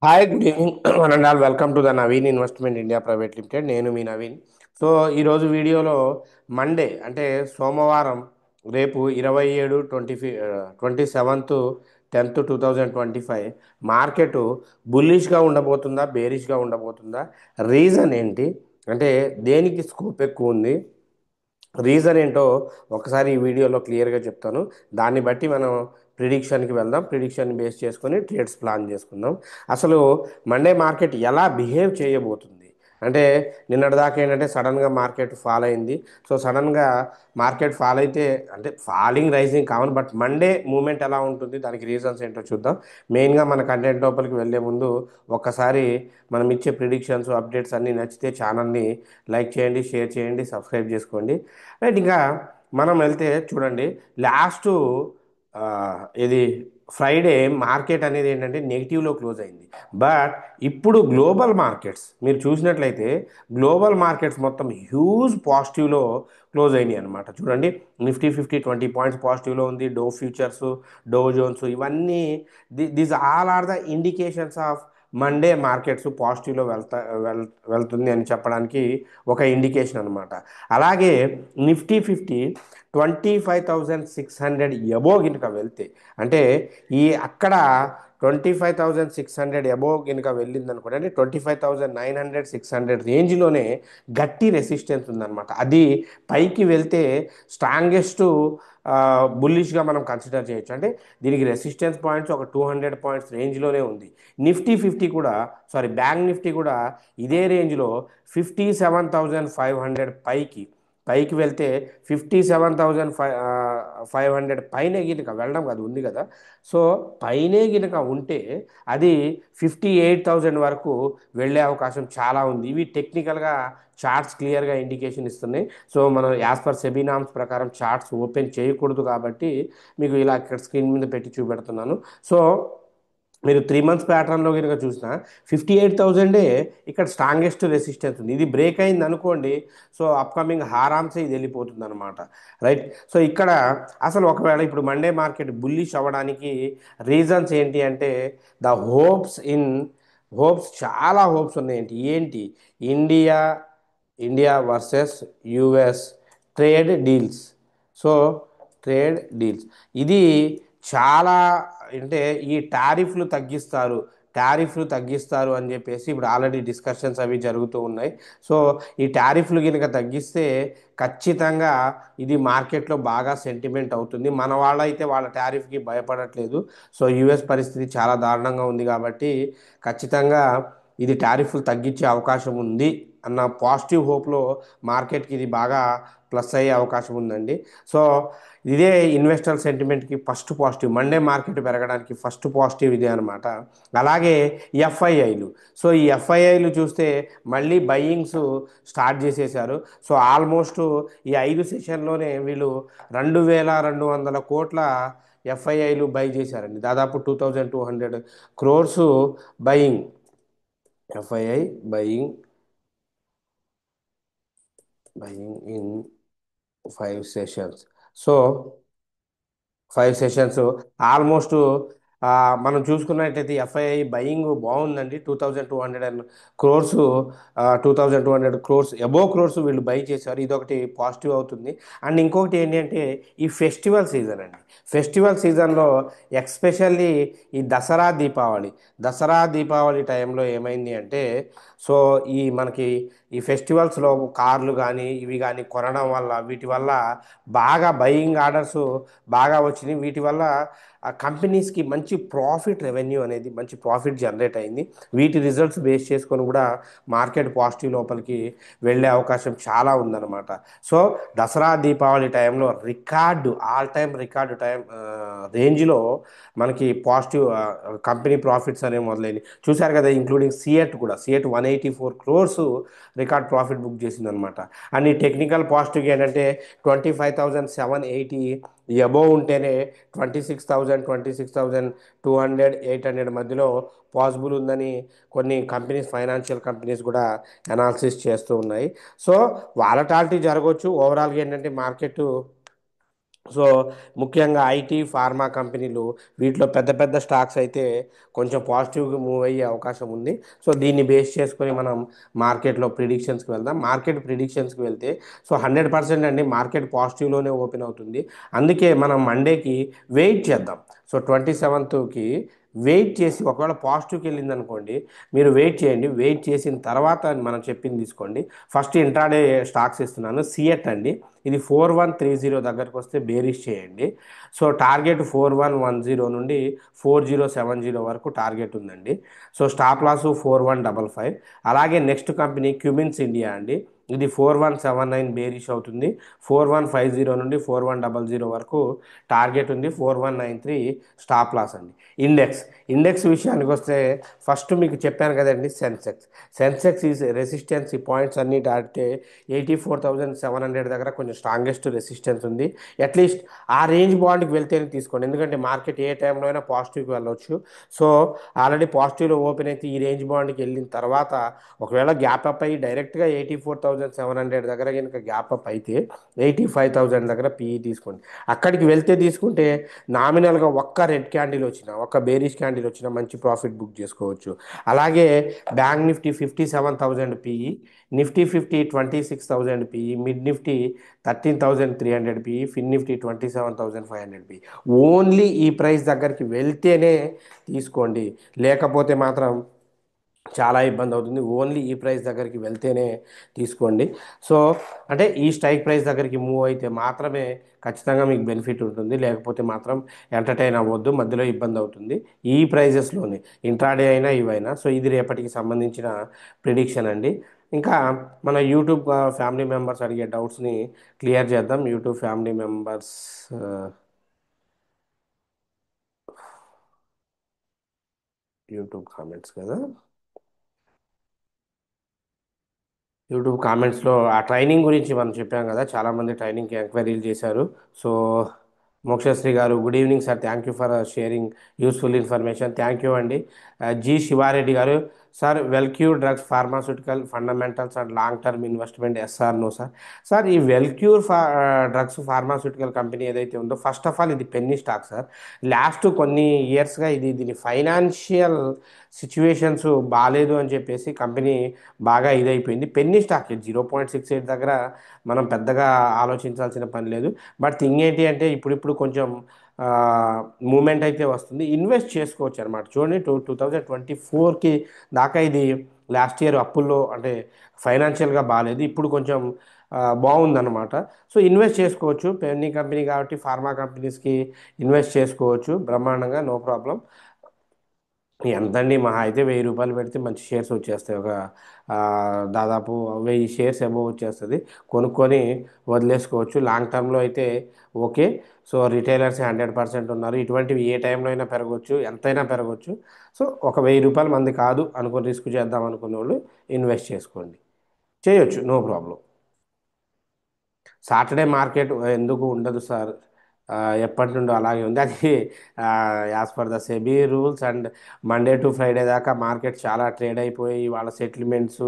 Hi good evening one and all welcome to the Naveen investment India private limited. నేను మీ Naveen. So ఈరోజు వీడియోలో Monday అంటే సోమవారం రేపు 27/10/2025 మార్కెట్ బుల్లిష్గా ఉండబోతుందా బేరిష్గా ఉండబోతుందా, రీజన్ ఏంటి, అంటే దేనికి స్కోప్ ఎక్కువ ఉంది, రీజన్ ఏంటో ఒకసారి ఈ వీడియోలో క్లియర్గా చెప్తాను. దాన్ని బట్టి మనం ప్రిడిక్షన్కి వెళ్దాం. ప్రిడిక్షన్ బేస్ చేసుకొని ట్రేడ్స్ ప్లాన్ చేసుకుందాం. అసలు మండే మార్కెట్ ఎలా బిహేవ్ చేయబోతుంది అంటే, నిన్నటిదాకా ఏంటంటే సడన్గా మార్కెట్ ఫాల్ అయింది. సో సడన్గా మార్కెట్ ఫాల్ అయితే అంటే ఫాలింగ్ రైజింగ్ కావాలి, బట్ మండే మూమెంట్ ఎలా ఉంటుంది, దానికి రీజన్స్ ఏంటో చూద్దాం. మెయిన్గా మన కంటెంట్ లోపలికి వెళ్ళే ముందు ఒక్కసారి మనం ఇచ్చే ప్రిడిక్షన్స్ అప్డేట్స్ అన్నీ నచ్చితే ఛానల్ని లైక్ చేయండి, షేర్ చేయండి, సబ్స్క్రైబ్ చేసుకోండి. రైట్, ఇంకా మనం వెళ్తే చూడండి, లాస్ట్ ఇది ఫ్రైడే మార్కెట్ అనేది ఏంటంటే నెగిటివ్లో క్లోజ్ అయింది. బట్ ఇప్పుడు గ్లోబల్ మార్కెట్స్ మీరు చూసినట్లయితే గ్లోబల్ మార్కెట్స్ మొత్తం హ్యూజ్ పాజిటివ్లో క్లోజ్ అయినాయి అనమాట. చూడండి, నిఫ్టీ 20 పాయింట్స్ పాజిటివ్లో ఉంది. డో ఫ్యూచర్స్, డో జోన్స్, ఇవన్నీ these all are the indications of Monday markets పాజిటివ్లో వెళ్తుంది అని చెప్పడానికి ఒక ఇండికేషన్ అనమాట. అలాగే నిఫ్టీ 50 25,600 ఎబో గినక వెళ్తే, అంటే అక్కడ 25,600 ఎబో గినక వెళ్ళింది అనుకోండి, అంటే 25,900 600 రేంజ్లోనే గట్టి రెసిస్టెన్స్ ఉందన్నమాట. అది పైకి వెళ్తే స్ట్రాంగెస్ట్ బుల్లిష్గా మనం కన్సిడర్ చేయొచ్చు. అంటే దీనికి రెసిస్టెన్స్ పాయింట్స్ ఒక 200 పాయింట్స్ రేంజ్లోనే ఉంది. నిఫ్టీ 50 కూడా, సారీ బ్యాంక్ నిఫ్టీ కూడా ఇదే రేంజ్లో 57,500 పైకి వెళ్తే 57,500 పైనే గినక వెళ్ళడం కాదు, ఉంది కదా. సో పైనే గినక ఉంటే అది 58,000 వరకు వెళ్ళే అవకాశం చాలా ఉంది. ఇవి టెక్నికల్గా చార్ట్స్ క్లియర్గా ఇండికేషన్ ఇస్తున్నాయి. సో మనం యాజ్ పర్ సెబీ నామ్స్ ప్రకారం చార్ట్స్ ఓపెన్ చేయకూడదు కాబట్టి మీకు ఇలా ఇక్కడ స్క్రీన్ మీద పెట్టి చూపెడుతున్నాను. సో మీరు 3 మంత్స్ ప్యాటర్న్లో కనుక చూసినా 58,000 ఇక్కడ స్ట్రాంగెస్ట్ రెసిస్టెన్స్ ఉంది. ఇది బ్రేక్ అయింది అనుకోండి, సో అప్కమింగ్ హారామ్సే ఇది వెళ్ళిపోతుంది అనమాట. రైట్, సో ఇక్కడ అసలు ఒకవేళ ఇప్పుడు మండే మార్కెట్ బుల్లిష్ అవ్వడానికి రీజన్స్ ఏంటి అంటే, ద హోప్స్ చాలా హోప్స్ ఉన్నాయి. ఏంటి India India versus US trade deals. So trade deals ఇది చాలా, అంటే ఈ టారిఫ్లు తగ్గిస్తారు అని చెప్పేసి ఇప్పుడు ఆల్రెడీ డిస్కషన్స్ అవి జరుగుతూ ఉన్నాయి. సో ఈ టారిఫ్లు కనుక తగ్గిస్తే ఖచ్చితంగా ఇది మార్కెట్లో బాగా సెంటిమెంట్ అవుతుంది. మన వాళ్ళైతే వాళ్ళ టారిఫ్కి భయపడట్లేదు. సో యుఎస్ పరిస్థితి చాలా దారుణంగా ఉంది కాబట్టి ఖచ్చితంగా ఇది టారిఫ్లు తగ్గించే అవకాశం ఉంది అన్న పాజిటివ్ హోప్లో మార్కెట్కి ఇది బాగా ప్లస్ అయ్యే అవకాశం ఉందండి. సో ఇదే ఇన్వెస్టర్ సెంటిమెంట్కి ఫస్ట్ పాజిటివ్, మండే మార్కెట్ పెరగడానికి ఫస్ట్ పాజిటివ్ ఇదే అనమాట. అలాగే ఎఫ్ఐఐలు, సో ఈ ఎఫ్ఐఐలు చూస్తే మళ్ళీ బయ్యింగ్స్ స్టార్ట్ చేసేసారు. సో ఆల్మోస్ట్ ఈ 5 సెషన్లోనే వీళ్ళు 2,200 కోట్ల ఎఫ్ఐఐలు బై చేశారండి. దాదాపు 2,200 crores buying, FII buying in 5 sessions. So 5 sessions almost మనం చూసుకున్నట్టయితే ఎఫ్ఐఐ బయింగ్ బాగుందండి. 2,200 క్రోర్స్ 2,200 క్రోర్స్ అబో క్రోర్స్ వీళ్ళు బై చేశారు. ఇదొకటి పాజిటివ్ అవుతుంది. అండ్ ఇంకొకటి ఏంటి అంటే ఈ ఫెస్టివల్ సీజన్ అండి. ఫెస్టివల్ సీజన్లో ఎక్స్పెషల్లీ ఈ దసరా దీపావళి టైంలో ఏమైంది అంటే, సో మనకి ఈ ఫెస్టివల్స్లో కార్లు కానీ ఇవి కానీ కొనడం వల్ల వీటి వల్ల బాగా బయింగ్ ఆర్డర్స్ బాగా వచ్చినాయి. వీటి వల్ల ఆ కంపెనీస్కి మంచి రెవెన్యూ అనేది మంచి ప్రాఫిట్ జనరేట్ అయింది. వీటి రిజల్ట్స్ బేస్ చేసుకొని కూడా మార్కెట్ పాజిటివ్ లోపలికి వెళ్ళే అవకాశం చాలా ఉందన్నమాట. సో దసరా దీపావళి టైంలో ఆల్ టైమ్ రికార్డు రేంజ్లో మనకి పాజిటివ్ కంపెనీ ప్రాఫిట్స్ అనేవి మొదలైనవి. చూశారు కదా, including CEAT 184 crores record profit book చేసిందనమాట. అండ్ ఈ టెక్నికల్ పాజిటివ్ ఏంటంటే 25,780 అబోవ్ ఉంటేనే 26,200 మధ్యలో పాసిబుల్ ఉందని కొన్ని కంపెనీస్, ఫైనాన్షియల్ కంపెనీస్ కూడా అనాలిసిస్ చేస్తూ ఉన్నాయి. సో వాలటాలిటీ జరగవచ్చు. ఓవరాల్గా ఏంటంటే మార్కెట్ సో ముఖ్యంగా ఐటీ ఫార్మా కంపెనీలు వీటిలో పెద్ద పెద్ద స్టాక్స్ అయితే కొంచెం పాజిటివ్గా మూవ్ అయ్యే అవకాశం ఉంది. సో దీన్ని బేస్ చేసుకొని మనం మార్కెట్లో ప్రిడిక్షన్స్కి వెళ్దాం. మార్కెట్ ప్రిడిక్షన్స్కి వెళ్తే సో 100% అండి మార్కెట్ పాజిటివ్లోనే ఓపెన్ అవుతుంది. అందుకే మనం మండేకి వెయిట్ చేద్దాం. సో 27కి వెయిట్ చేసి ఒకవేళ పాజిటివ్కి వెళ్ళింది అనుకోండి, మీరు వెయిట్ చేయండి. వెయిట్ చేసిన తర్వాత మనం చెప్పింది తీసుకోండి. ఫస్ట్ ఇంట్రాడే స్టాక్స్ ఇస్తున్నాను. సిఎట్ అండి, ఇది 4130 దగ్గరకు వస్తే బేరిష్ చేయండి. సో టార్గెట్ 4110 నుండి 4070 వరకు టార్గెట్ ఉందండి. So stop loss 4155. అలాగే నెక్స్ట్ కంపెనీ క్యూమిన్స్ ఇండియా అండి, ఇది 4179 బేరిష్ అవుతుంది. 4150 నుండి 4100 వరకు టార్గెట్ ఉంది. 4193 స్టాప్ లాస్ అండి. ఇండెక్స్ ఇండెక్స్ విషయానికి వస్తే ఫస్ట్ మీకు చెప్పాను కదండి, సెన్సెక్స్ ఈజ్ రెసిస్టెన్స్ ఈ పాయింట్స్ అన్ని దాటితే 84,700 దగ్గర కొంచెం స్ట్రాంగెస్ట్ రెసిస్టెన్స్ ఉంది. అట్లీస్ట్ ఆ రేంజ్ బాండ్కి వెళ్తేనే తీసుకోండి, ఎందుకంటే మార్కెట్ ఏ టైంలో అయినా పాజిటివ్కి వెళ్ళవచ్చు. సో ఆల్రెడీ పాజిటివ్లో ఓపెన్ అయితే ఈ రేంజ్ బాండ్కి వెళ్ళిన తర్వాత ఒకవేళ గ్యాప్ అప్ అయ్యి డైరెక్ట్గా 84,700 దగ్గర కనుక గ్యాప్ అప్ అయితే 85,000 దగ్గర పీఈ తీసుకోండి. అక్కడికి వెళ్తే తీసుకుంటే నామినల్గా ఒక్క రెడ్ క్యాండిల్ వచ్చిన, ఒక్క బేరిష్ క్యాండిల్ వచ్చిన మంచి ప్రాఫిట్ బుక్ చేసుకోవచ్చు. అలాగే bank Nifty 57,000 PE, Nifty 50 26,000 PE, mid Nifty 13,300 PE, fin Nifty 27,500 PE. Only ఈ ప్రైస్ దగ్గరికి వెళ్తేనే తీసుకోండి, లేకపోతే మాత్రం చాలా ఇబ్బంది అవుతుంది. ఓన్లీ ఈ ప్రైస్ దగ్గరికి వెళ్తేనే తీసుకోండి. సో అంటే ఈ స్ట్రైక్ ప్రైస్ దగ్గరికి మూవ్ అయితే మాత్రమే ఖచ్చితంగా మీకు బెనిఫిట్ ఉంటుంది, లేకపోతే మాత్రం ఎంటర్టైన్ అవ్వద్దు, మధ్యలో ఇబ్బంది అవుతుంది. ఈ ప్రైజెస్లోనే ఇంట్రాడే అయినా ఇవైనా. సో ఇది రేపటికి సంబంధించిన ప్రిడిక్షన్ అండి. ఇంకా మన యూట్యూబ్ ఫ్యామిలీ మెంబర్స్ అడిగే డౌట్స్ని క్లియర్ చేద్దాం. YouTube family members YouTube comments కదా, యూట్యూబ్ కామెంట్స్లో ఆ ట్రైనింగ్ గురించి మనం చెప్పాం కదా, చాలామంది ట్రైనింగ్కి ఎంక్వైరీలు చేశారు. సో మోక్షశ్రీ గారు, good evening sir, thank you for sharing useful information. Thank you అండి. జి శివారెడ్డి గారు, sir Welcure drugs pharmaceutical fundamentals and long term investment yes or no sir. Sir ఈ వెల్క్యూర్ డ్రగ్స్ ఫార్మాస్యూటికల్ కంపెనీ ఏదైతే ఉందో, ఫస్ట్ ఆఫ్ ఆల్ ఇది penny stock sir. Last కొన్ని ఇయర్స్గా దీని financial situations బాగాలేదు అని చెప్పేసి కంపెనీ బాగా ఇదైపోయింది. పెన్నీ స్టాక్ 0.68 దగ్గర మనం పెద్దగా ఆలోచించాల్సిన పని లేదు. బట్ థింగ్ ఏంటి అంటే ఇప్పుడిప్పుడు కొంచెం మూమెంట్ అయితే వస్తుంది, ఇన్వెస్ట్ చేసుకోవచ్చు అనమాట. చూడండి 2024కి దాకా ఇది లాస్ట్ ఇయర్ అప్పుల్లో అంటే ఫైనాన్షియల్గా బాగాలేదు, ఇప్పుడు కొంచెం బాగుందన్నమాట. సో ఇన్వెస్ట్ చేసుకోవచ్చు, పెన్నీ కంపెనీ కాబట్టి ఫార్మా కంపెనీస్కి ఇన్వెస్ట్ చేసుకోవచ్చు బ్రహ్మాండంగా, నో ప్రాబ్లం. ఎంతండి, మహా అయితే 1000 రూపాయలు పెడితే మంచి షేర్స్ వచ్చేస్తాయి. ఒక ఆ, దాదాపు 1000 షేర్స్ అబోవ్ వచ్చేస్తుంది. కొనుక్కొని వదిలేసుకోవచ్చు. లాంగ్ టర్మ్లో అయితే ఓకే. సో రిటైలర్స్ 100% ఉన్నారు, ఇటువంటివి ఏ టైంలో అయినా పెరగవచ్చు, ఎంతైనా పెరగవచ్చు. సో ఒక 1000 రూపాయలు మంది కాదు అనుకుని రిస్క్ చేద్దాం అనుకునే వాళ్ళు ఇన్వెస్ట్ చేసుకోండి, చేయొచ్చు, నో ప్రాబ్లం. సాటర్డే మార్కెట్ ఎందుకు ఉండదు సార్? ఆ, ఎప్పటి నుండో అలాగే ఉంది అది. As per the SEBI rules and Monday to Friday దాకా మార్కెట్ చాలా ట్రేడ్ అయిపోయి వాళ్ళ సెటిల్మెంట్స్,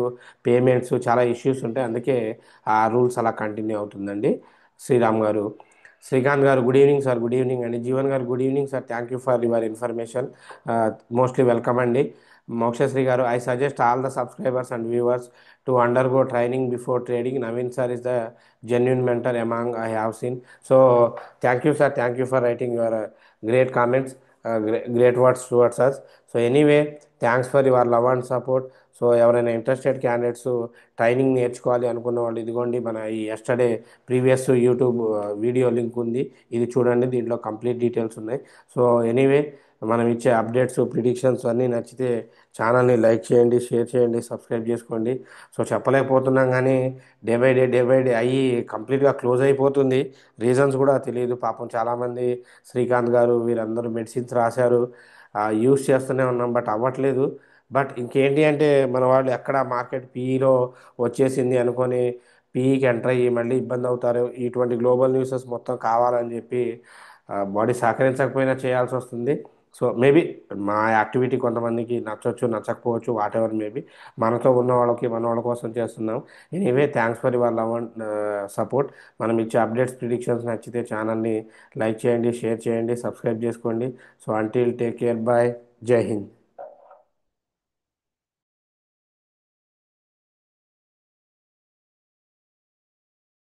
పేమెంట్స్ చాలా ఇష్యూస్ ఉంటాయి, అందుకే ఆ రూల్స్ అలా కంటిన్యూ అవుతుందండి. శ్రీరామ్ గారు, శ్రీకాంత్ గారు, good evening sir. Good evening అండి. జీవన్ గారు, good evening sir, thank you for your information, mostly welcome అండి. మోక్షశ్రీ గారు, I suggest all the subscribers and viewers to undergo training before trading. Naveen sir is the genuine mentor among I have seen. So thank you sir, thank you for writing your great comments, great words towards us. So anyway, thanks for your love and support. So ఎవరైనా interested candidates training నేర్చుకోవాలి అనుకున్న వాళ్ళు, ఇదిగోండి మన ఈ yesterday previous YouTube video link ఉంది, ఇది చూడండి, దీంట్లో కంప్లీట్ డీటెయిల్స్ ఉన్నాయి. సో ఎనీవే, మనం ఇచ్చే అప్డేట్స్ ప్రిడిక్షన్స్ అన్నీ నచ్చితే ఛానల్ని లైక్ చేయండి, షేర్ చేయండి, సబ్స్క్రైబ్ చేసుకోండి. సో చెప్పలేకపోతున్నాం కానీ డే బై డే అయ్యి కంప్లీట్గా క్లోజ్ అయిపోతుంది. రీజన్స్ కూడా తెలియదు పాపం, చాలామంది శ్రీకాంత్ గారు వీరందరూ మెడిసిన్స్ రాశారు, యూస్ చేస్తూనే ఉన్నాం, బట్ అవ్వట్లేదు. బట్ ఇంకేంటి అంటే మన వాళ్ళు ఎక్కడ మార్కెట్ పీఈలో వచ్చేసింది అనుకొని పీఈకి ఎంటర్ అయ్యి మళ్ళీ ఇబ్బంది అవుతారు. ఇటువంటి గ్లోబల్ న్యూసెస్ మొత్తం కావాలని చెప్పి బాడీ సహకరించకపోయినా చేయాల్సి వస్తుంది. సో మేబీ మా యాక్టివిటీ కొంతమందికి నచ్చొచ్చు నచ్చకపోవచ్చు, వాట్ ఎవర్ మేబీ. మనతో ఉన్న వాళ్ళకి మన వాళ్ళ కోసం చేస్తున్నాం. Anyway thanks for your love and support. మనం ఇచ్చే అప్డేట్స్ ప్రిడిక్షన్స్ నచ్చితే ఛానల్ని లైక్ చేయండి, షేర్ చేయండి, సబ్స్క్రైబ్ చేసుకోండి. So until take care, bye, జై హింద్.